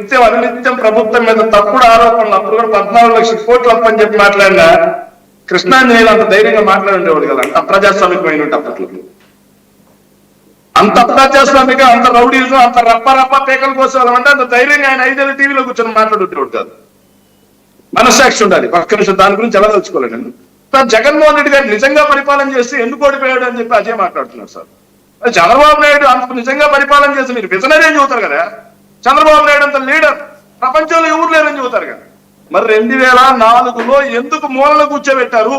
నిత్యం అనినిత్యం ప్రభుత్వం మీద తప్పుడు ఆరోపణలు, అప్పుడు కూడా 14 లక్షల కోట్లు అప్పని చెప్పి మాట్లాడినా కృష్ణాంజనేయులు అంత ధైర్యంగా మాట్లాడేవాడు కదా, అంత ప్రజాస్వామికమైన అప్పట్లో. అంత ప్రజాస్వామిక, అంత రౌడీలు, అంత రప్ప పేకలు కోసేవాళ్ళంటే అంత ధైర్యంగా ఆయన 5 ఏళ్ళ టీవీలో కూర్చొని మాట్లాడుతుంటాడు కాదు. మనస్సాక్షి ఉండాలి. పక్క నిమిషం దాని గురించి ఎలా తెలుసుకోలేండి. జగన్మోహన్ రెడ్డి గారు నిజంగా పరిపాలన చేసి ఎందుకు ఓడిపోయాడు అని చెప్పి అజయ్ మాట్లాడుతున్నారు సార్. చంద్రబాబు నాయుడు అంత నిజంగా పరిపాలన చేసి మీరు విజనరీ అని చెబుతారు కదా, చంద్రబాబు నాయుడు అంత లీడర్ ప్రపంచంలో ఎవరు లేరని చెబుతారు కదా. మరి 2004లో ఎందుకు మూలన కూర్చోబెట్టారు?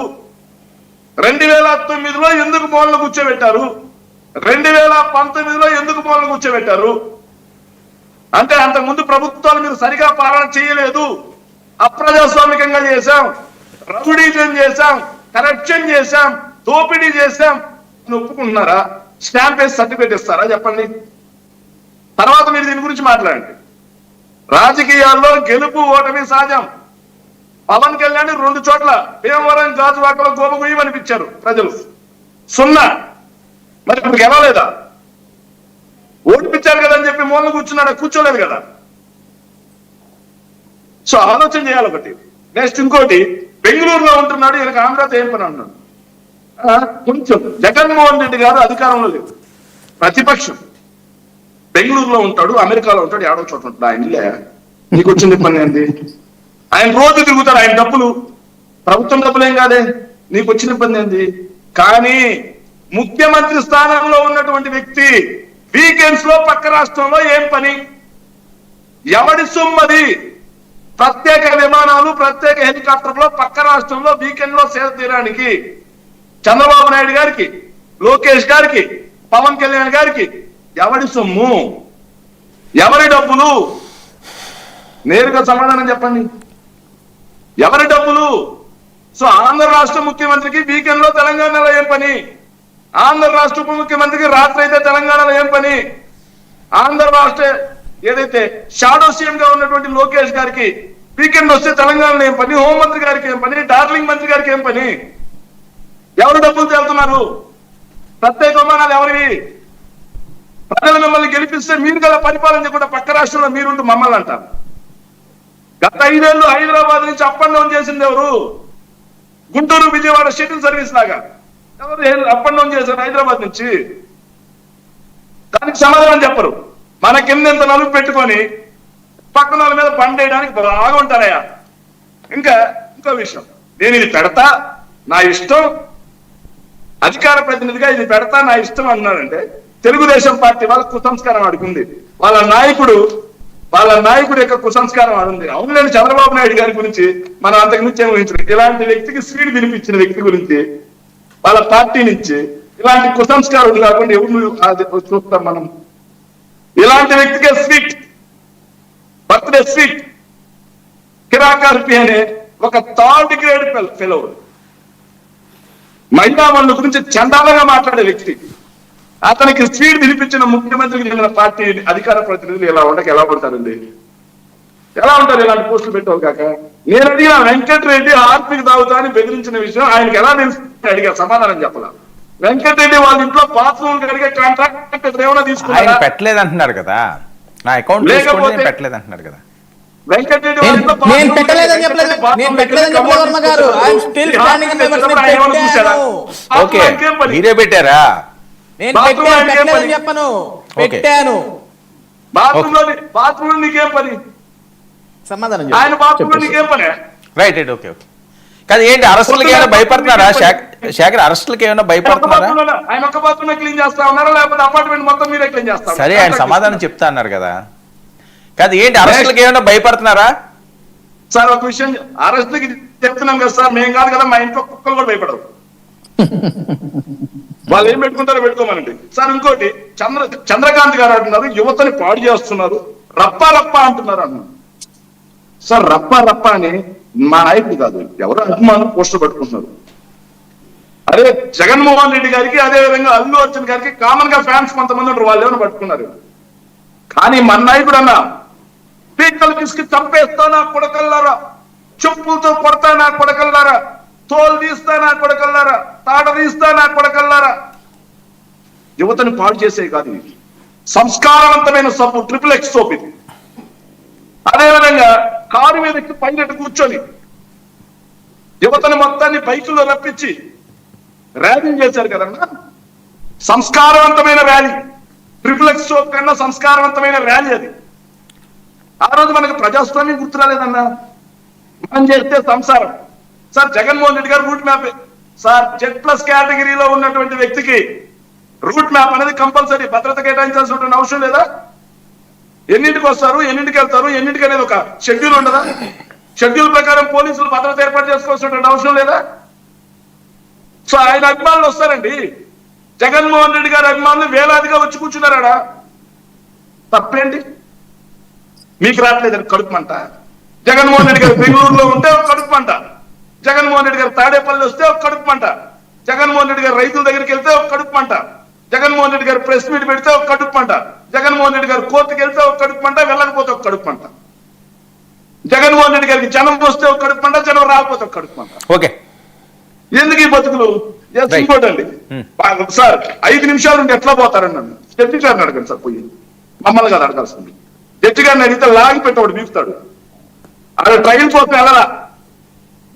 2009లో ఎందుకు మూలన కూర్చోబెట్టారు? 2019లో ఎందుకు మూలన కూర్చోబెట్టారు? అంటే అంతకుముందు ప్రభుత్వాలు మీరు సరిగా పాలన చేయలేదు, అప్రజాస్వామికంగా చేశాం, రౌడీజం చేశాం, కరప్షన్ చేశాం, దోపిడీ చేశాం ఒప్పుకుంటున్నారా? స్టాంప్ వేసి సర్టిఫికేట్ ఇస్తారా చెప్పండి. తర్వాత మీరు దీని గురించి మాట్లాడండి. రాజకీయాల్లో గెలుపు ఓటమి సహజం. పవన్ కళ్యాణ్ 2 చోట్ల భీమవరం, గాజువాకలో గోపగుయ్యమనిపించారు ప్రజలు, 0. మరి ఇప్పుడు గెలవలేదా? ఓడిపించారు కదా అని చెప్పి మూలన కూర్చున్నాడా? కూర్చోలేదు కదా. సో ఆలోచన చేయాలి ఒకటి. నెక్స్ట్ ఇంకోటి, బెంగళూరులో ఉంటున్నాడు, ఈయనకు ఆంధ్రాతో ఏం పని అన్నాడు. కొంచెం జగన్మోహన్ రెడ్డి గారు అధికారంలో లేదు, ప్రతిపక్షం. బెంగళూరులో ఉంటాడు, అమెరికాలో ఉంటాడు, ఏడో చోట ఉంటాడు. ఆయనలే నీకు వచ్చింది పని ఏంది? ఆయన రోజు తిరుగుతాడు, ఆయన డబ్బులు ప్రభుత్వం డబ్బులేం కాదే, నీకు వచ్చిన ఇబ్బంది ఏంది? కానీ ముఖ్యమంత్రి స్థానంలో ఉన్నటువంటి వ్యక్తి వీకెండ్స్ లో పక్క రాష్ట్రంలో ఏం పని? ఎవడి సొమ్మది? ప్రత్యేక విమానాలు, ప్రత్యేక హెలికాప్టర్లో పక్క రాష్ట్రంలో వీకెండ్ లో సేవ తీయడానికి చంద్రబాబు నాయుడు గారికి, లోకేష్ గారికి, పవన్ కళ్యాణ్ గారికి ఎవడి సొమ్ము? ఎవరి డబ్బులు? నేరుగా సమాధానం చెప్పండి. ఎవరి డబ్బులు? సో ఆంధ్ర రాష్ట్ర ముఖ్యమంత్రికి వీకెండ్ లో తెలంగాణలో ఏం పని? ఆంధ్ర రాష్ట్ర ఉప ముఖ్యమంత్రికి రాత్రి అయితే తెలంగాణలో ఏం పని? ఆంధ్ర రాష్ట్ర ఏదైతే షాడో సీఎం గా ఉన్నటువంటి లోకేష్ గారికి వీకెండ్ వస్తే తెలంగాణలో ఏం పని? హోంమంత్రి గారికి ఏం పని? డార్లింగ్ మంత్రి గారికి ఏం పని? ఎవరు డబ్బులు తేలుతున్నారు? ప్రత్యేక విమానాలు ఎవరివి? ప్రజలు మిమ్మల్ని గెలిపిస్తే మీరు కదా పరిపాలన చేయకుండా పక్క రాష్ట్రంలో మీరుంటూ మమ్మల్ని అంటారు. గత 5 ఏళ్ళు హైదరాబాద్ నుంచి అప్ అండ్ డౌన్ చేసింది ఎవరు? గుంటూరు, విజయవాడ షటిల్ సర్వీస్ లాగా ఎవరు అప్ అండ్ డౌన్ చేశారు హైదరాబాద్ నుంచి? దానికి సమాధానం చెప్పరు. మన కింద ఇంత నలుపు పెట్టుకొని పక్కన వాళ్ళ మీద బండేయడానికి బాగా ఉంటారయ్యా. ఇంకో విషయం, నేను ఇది పెడతా నా ఇష్టం, అధికార ప్రతినిధిగా ఇది పెడతా నా ఇష్టం అన్నారంటే తెలుగుదేశం పార్టీ వాళ్ళ కుసంస్కారం అడుగుంది, వాళ్ళ నాయకుడు యొక్క కుసంస్కారం అడుంది. అవునులేని చంద్రబాబు నాయుడు గారి గురించి మనం అంతకు మించి ఏం ఊహించలేదు. ఇలాంటి వ్యక్తికి స్వీట్ వినిపించిన వ్యక్తి గురించి వాళ్ళ పార్టీ నుంచి ఇలాంటి కుసంస్కారం కాకుండా ఎవరు చూస్తాం మనం? ఇలాంటి వ్యక్తికే స్వీట్, బర్త్డే స్వీట్. కిరాకార్పి అనే ఒక 3rd గ్రేడ్ ఫెలో, మహిళా మనుల గురించి చండాలంగా మాట్లాడే వ్యక్తి, అతనికి స్వీట్ వినిపించిన ముఖ్యమంత్రికి చెందిన పార్టీ అధికార ప్రతినిధులు ఎలా ఉండక ఎలా పడతారండి? ఎలా ఉంటారు ఇలాంటి పోస్టులు పెట్టావు కాక? నేను అడిగిన వెంకటరెడ్డి ఆర్పికి తాగుతా అని బెదిరించిన విషయం ఆయనకి ఎలా తెలుసు అడిగా, సమాధానం చెప్పాల. వెంకటరెడ్డి వాళ్ళ ఇంట్లో బాత్రూమ్ కడిగే కాంట్రాక్ట్ ఏమైనా తీసుకున్నారా? పెట్టలేదు అంటున్నారు కదా, నా అకౌంట్ పెట్టలేదు అంటున్నారు కదా. వెంకటరెడ్డి నేను పెట్టలేదని చెప్పలేదు, నేను పెట్టలేదని చెప్పలేదు వర్మ గారు. I'm still standing in my okay, మీరే పెట్టారా? నేను పెట్టలేదని చెప్పను, పెట్టాను. బాత్రూమ్ నీకేం పని? సమాధానం ఆయన బాత్రూమ్ నీకేం పని? Right right, okay okay. కానీ ఏంటి అరెస్టులకి ఏమైనా భయపడుతున్నారా? శేఖర్ అరెస్టులకి ఏమైనా భయపడుతున్నారా? ఆయన ఒక్క బాత్రూమ్ క్లీన్ చేస్తా ఉన్నారా, లేకపోతే అపార్ట్మెంట్ మొత్తం మీరే క్లీన్ చేస్తారు? సరే, ఆయన సమాధానం చెప్తా అన్నారు కదా. కాదు ఏంటి అరెస్టులకి ఏమైనా భయపడుతున్నారా? సార్ ఒక విషయం, అరెస్టులకి చెప్తున్నాం కదా సార్, మేము కాదు కదా, మా ఇంట్లో కుక్కలు కూడా భయపడవు. వాళ్ళు ఏం పెట్టుకుంటారో పెట్టుకోమనండి సార్. ఇంకోటి, చంద్రకాంత్ గారు అంటున్నారు యువతని పాడు చేస్తున్నారు, రప్పా రప్పా అంటున్నారు అన్నారు. సార్ రప్పా అని మా నాయకుడు కాదు, ఎవరో అభిమానులు పోస్టర్ పెట్టుకుంటున్నారు. అదే జగన్మోహన్ రెడ్డి గారికి, అదే విధంగా అల్లు అర్జున్ గారికి కామన్ గా ఫ్యాన్స్ కొంతమంది ఉంటారు, వాళ్ళు ఏమైనా పట్టుకున్నారు. కానీ మన నాయకుడు అన్న పీకలు తీసుకు చంపేస్తా నా కొడకల్లారా, చెప్పులతో కొడతా నా కొడకల్లారా, తోలు తీస్తా నా కొడకల్లారా, తాట తీస్తా నా కొడకల్లారా. యువతను పాడు చేసే కాదు ఇది, సంస్కారవంతమైన సబ్బు, XXX సోప్ ఇది. కారు మీద ఎక్కి పైన కూర్చొని యువతను మొత్తాన్ని బైకుల్లో రప్పించి ర్యాలీంగ్ చేశారు కదన్నా. సంస్కారవంతమైన ర్యాలీ, ట్రిప్లెక్స్ షో కన్నా సంస్కారవంతమైన ర్యాలీ అది. ఆ రోజు మనకు ప్రజాస్వామ్యం గుర్తురాలేదన్నా. మనం చేస్తే సంసారం. సార్ జగన్మోహన్ రెడ్డి గారు రూట్ మ్యాప్ సార్ Z+ కేటగిరీలో ఉన్నటువంటి వ్యక్తికి రూట్ మ్యాప్ అనేది కంపల్సరీ. భద్రత కేటాయించాల్సిన అవసరం లేదా? ఎన్నింటికి వస్తారు, ఎన్నింటికి వెళ్తారు, ఎన్నింటికి అనేది ఒక షెడ్యూల్ ఉండదా? షెడ్యూల్ ప్రకారం పోలీసులు భద్రత ఏర్పాటు చేసుకోవాల్సిన అవసరం లేదా? సో ఆయన అభిమానులు వస్తారండి. జగన్మోహన్ రెడ్డి గారి అభిమానులు వేలాదిగా వచ్చి కూర్చున్నారా? తప్పేంటి? మీకు రావట్లేదని కడుపుమంట. జగన్మోహన్ రెడ్డి గారు బెంగళూరులో ఉంటే ఒక కడుపుమంట, జగన్మోహన్ రెడ్డి గారు తాడేపల్లి వస్తే ఒక కడుపుమంట, జగన్మోహన్ రెడ్డి గారు రైతుల దగ్గరికి వెళ్తే ఒక కడుపుమంట, జగన్మోహన్ రెడ్డి గారు ప్రెస్ మీట్ పెడితే ఒక కడుపుమంట, జగన్మోహన్ రెడ్డి గారు కోర్టుకి వెళ్తే ఒక కడుపుమంట, వెళ్ళకపోతే ఒక కడుపుమంట, జగన్మోహన్ రెడ్డి గారికి జనం వస్తే ఒక కడుపుమంట, జనం రాకపోతే ఒక కడుపుమంట. ఓకే, ఎందుకు ఈ బతుకులు? ఇంకోటండి సార్, 5 నిమిషాలు నుండి ఎట్లా పోతారని నన్ను జడ్జి గారిని అడగండి సార్. పోయి మమ్మల్ని కాదు అడగాల్సింది. జడ్జి గారిని అడిగితే లాగి పెట్టవాడు బీపుతాడు. ఆడ ట్రైన్ కోసం వెళ్ళాలా,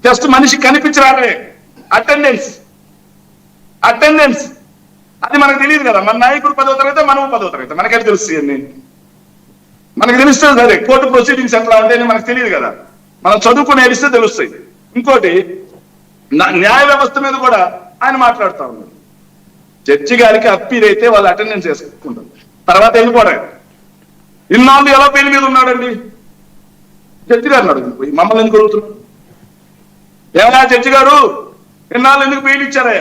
జస్ట్ మనిషి కనిపించి రావడమే. అటెండెన్స్ అది మనకు తెలియదు కదా. మన నాయకుడు 10వ తరగతి, మనము 10వ తరగతి, మనకైతే తెలుస్తుంది అన్ని. మనకు తెలుస్తుంది సరే, కోర్టు ప్రొసీడింగ్స్ ఎట్లా ఉంటాయని మనకు తెలియదు కదా. మనం చదువుకుని ఏడిస్తే తెలుస్తాయి. ఇంకోటి న్యాయ వ్యవస్థ మీద కూడా ఆయన మాట్లాడుతూ ఉన్నారు. జడ్జి గారికి అప్పీల్ అయితే వాళ్ళు అటెండెన్స్ చేసుకుంటారు, తర్వాత వెళ్ళిపోవడం. ఇన్నాళ్ళు ఎలా బెయిల్ మీద ఉన్నాడండి? జడ్జి గారిని అడుగుతుంది, మమ్మల్ని ఎందుకు అడుగుతున్నారు? ఏమైనా జడ్జి గారు ఇన్నాళ్ళు ఎందుకు బెయిల్ ఇచ్చారా?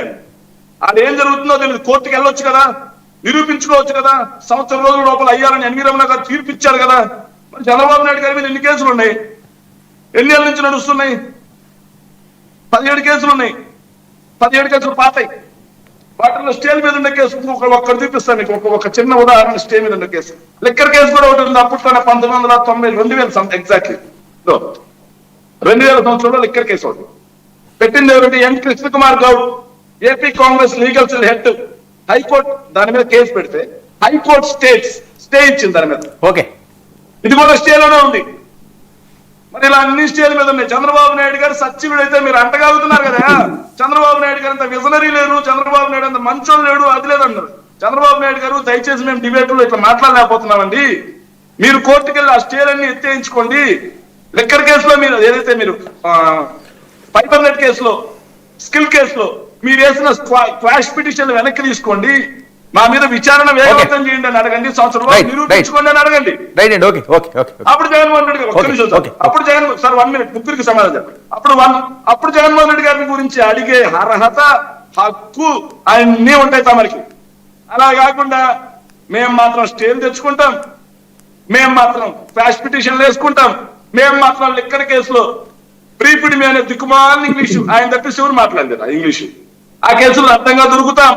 అది ఏం జరుగుతుందో తెలియదు. కోర్టుకి వెళ్ళొచ్చు కదా, నిరూపించుకోవచ్చు కదా. సంవత్సరం రోజుల లోపల అయ్యారని ఎన్వి రమణ గారు తీర్పు ఇచ్చారు కదా. మరి చంద్రబాబు నాయుడు గారి మీద ఎన్ని కేసులు ఉన్నాయి? ఎన్ని ఏళ్ళ నుంచి నడుస్తున్నాయి? 17 కేసులు ఉన్నాయి. 17 కేసులు పాతాయి. వాటిలో స్టేల్ మీద ఉన్న కేసు ఒక్కటి చూపిస్తాను మీకు. ఒక చిన్న ఉదాహరణ, స్టే మీద ఉన్న కేసు. లిక్కర్ కేసు కూడా ఒకటి ఉంది. అప్పట్లోనే 1990, 2000 ఎగ్జాక్ట్లీ 2000 సంవత్సరంలో లిక్కర్ కేసు ఒకటి పెట్టింది. ఎవరంటే N Krishnakumar Goud, AP Congress legal cell head. High court దాని మీద కేసు పెడితే హైకోర్టు స్టే ఇచ్చింది దాని మీద. ఓకే, ఇది కూడా స్టేలోనే ఉంది. మరి ఇలా అన్ని స్టేల మీద ఉన్నాయి. చంద్రబాబు నాయుడు గారు సచ్చివుడు అయితే మీరు అంటగాగుతున్నారు కదా. చంద్రబాబు నాయుడు గారు అంత విజనరీ లేరు, చంద్రబాబు నాయుడు అంత మంచోళ్ళు లేడు, అది లేదన్నారు. చంద్రబాబు నాయుడు గారు దయచేసి మేము డిబేట్లో ఇట్లా మాట్లాడలేకపోతున్నామండి, మీరు కోర్టుకు వెళ్ళి ఆ స్టేలన్నీ ఎత్తేయించుకోండి. లిక్కర్ కేసులో మీరు ఏదైతే మీరు ఫైబర్ నెట్ కేసులో, స్కిల్ కేసులో మీరు వేసిన క్వాష్ పిటిషన్ వెనక్కి తీసుకోండి, మా మీద విచారణ వేగవంతం చేయండి అని అడగండి, సంవత్సరంలో నిరూపించుకోండి అని అడగండి. అప్పుడు జగన్మోహన్ రెడ్డి గారు ఒక్క నిమిషం సార్, అప్పుడు సార్ 1 minute ముగ్గురికి సమాధానం చెప్పండి. అప్పుడు జగన్మోహన్ రెడ్డి గారి గురించి అడిగే అర్హత, హక్కు అన్నీ ఉంటాయి తమరికి. అలా కాకుండా మేము మాత్రం స్టేలు తెచ్చుకుంటాం, మేము మాత్రం క్వాష్ పిటిషన్లు వేసుకుంటాం, మేము మాత్రం లిక్కర్ కేసులో ప్రీపిడిమి అనే దిక్కుమాలిన ఇంగ్లీషు ఆయన తప్పి శివుడు మాట్లాడలేదు ఆ ఇంగ్లీషు. ఆ కేసులు అర్థంగా దొరుకుతాం.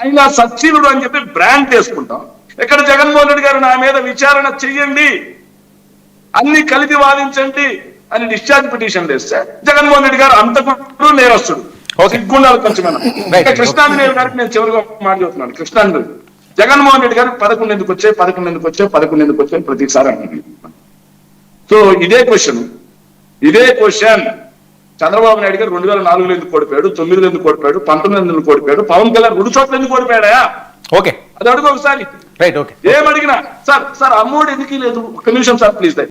అయినా సచ్చీలుడు అని చెప్పి బ్రాండ్ చేసుకుంటాం. ఇక్కడ జగన్మోహన్ రెడ్డి గారు నా మీద విచారణ చెయ్యండి, అన్ని కలిపి వాదించండి అని డిశ్చార్జ్ పిటిషన్ వేస్తే జగన్మోహన్ రెడ్డి గారు అంతకుడు నేరస్తుడు. సిగ్గుండాలి కొంచెమైనా. ఇంకా కృష్ణాంజనేయులు గారికి నేను చివరిగా మాట్లాడుతున్నాను. కృష్ణాంజనేయులు జగన్మోహన్ రెడ్డి గారు 11 ఎందుకు వచ్చాయి ప్రతిసారి అంటున్నాను. సో ఇదే క్వశ్చన్ చంద్రబాబు నాయుడు గారు 2004లో ఎందుకు ఓడిపోయాడు, 9లో ఎందుకు ఓడిపోయాడు, 19 ఎందుకు ఓడిపోయాడు, పవన్ కళ్యాణ్ 2 చోట్ల ఎందుకు ఓడిపోయాడా? ఓకే, అది అడుగు ఒకసారి. ఏమడిగినా సార్ అమ్మోడు ఎందుకు లేదు, ఒక్క నిమిషం సార్ ప్లీజ్.